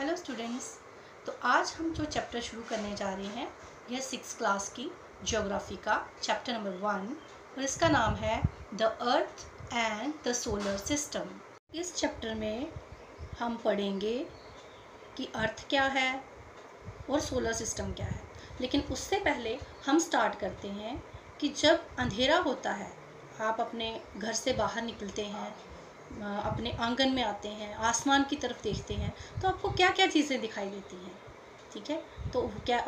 Hello students. तो आज हम जो चैप्टर शुरू करने जा रहे हैं यह 6th क्लास की ज्योग्राफी का चैप्टर नंबर 1 और इसका नाम है the earth and the solar system. इस चैप्टर में हम पढ़ेंगे कि अर्थ क्या है और सोलर सिस्टम क्या है। लेकिन उससे पहले हम स्टार्ट करते हैं कि जब अंधेरा होता है, आप अपने घर से बाहर निकलते हैं, अपने आंगन में आते हैं, आसमान की तरफ देखते हैं, तो आपको क्या क्या चीज़ें दिखाई देती हैं। ठीक है, तो क्या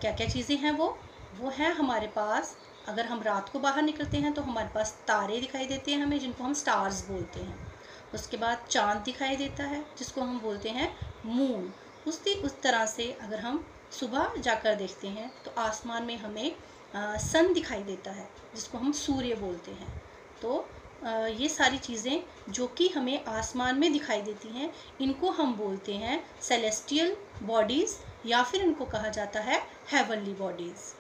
क्या चीज़ें हैं वो हैं हमारे पास। अगर हम रात को बाहर निकलते हैं तो हमारे पास तारे दिखाई देते हैं हमें, जिनको हम स्टार्स बोलते हैं। उसके बाद चाँद दिखाई देता है जिसको हम बोलते हैं मून। उस तरह से अगर हम सुबह जाकर देखते हैं तो आसमान में हमें सन दिखाई देता है जिसको हम सूर्य बोलते हैं। तो ये सारी चीज़ें जो कि हमें आसमान में दिखाई देती हैं, इनको हम बोलते हैं सेलेस्टियल बॉडीज़ या फिर इनको कहा जाता है हेवनली बॉडीज़।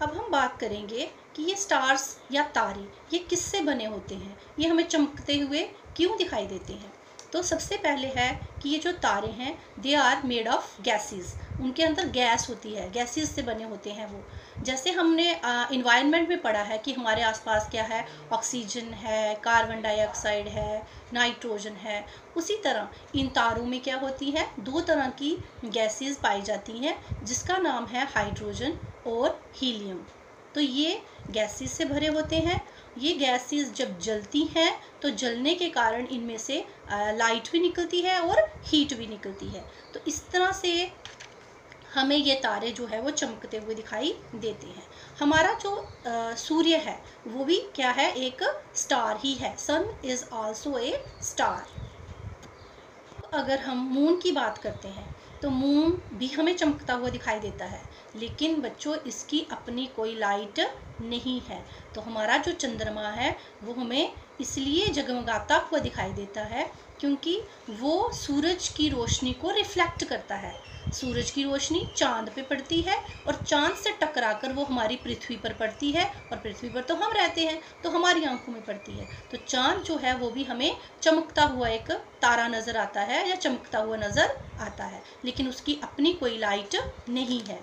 अब हम बात करेंगे कि ये स्टार्स या तारे ये किससे बने होते हैं, ये हमें चमकते हुए क्यों दिखाई देते हैं। तो सबसे पहले है कि ये जो तारे हैं they are made of gases. उनके अंदर गैस होती है, गैसेस से बने होते हैं वो। जैसे हमने इन्वायरमेंट में पढ़ा है कि हमारे आसपास क्या है, ऑक्सीजन है, कार्बन डाइऑक्साइड है, नाइट्रोजन है। उसी तरह इन तारों में क्या होती है, दो तरह की गैसेस पाई जाती हैं जिसका नाम है हाइड्रोजन और हीलियम। तो ये गैसेस से भरे होते हैं। ये गैसेस जब जलती हैं तो जलने के कारण इनमें से लाइट भी निकलती है और हीट भी निकलती है। तो इस तरह से हमें ये तारे जो है वो चमकते हुए दिखाई देते हैं। हमारा जो सूर्य है वो भी क्या है, एक स्टार ही है। सन इज़ आल्सो ए स्टार। अगर हम मून की बात करते हैं तो मून भी हमें चमकता हुआ दिखाई देता है, लेकिन बच्चों इसकी अपनी कोई लाइट नहीं है। तो हमारा जो चंद्रमा है वो हमें इसलिए जगमगाता हुआ दिखाई देता है क्योंकि वो सूरज की रोशनी को रिफ्लेक्ट करता है। सूरज की रोशनी चांद पे पड़ती है और चांद से टकराकर वो हमारी पृथ्वी पर पड़ती है, और पृथ्वी पर तो हम रहते हैं तो हमारी आंखों में पड़ती है। तो चांद जो है वो भी हमें चमकता हुआ एक तारा नज़र आता है या चमकता हुआ नज़र आता है, लेकिन उसकी अपनी कोई लाइट नहीं है।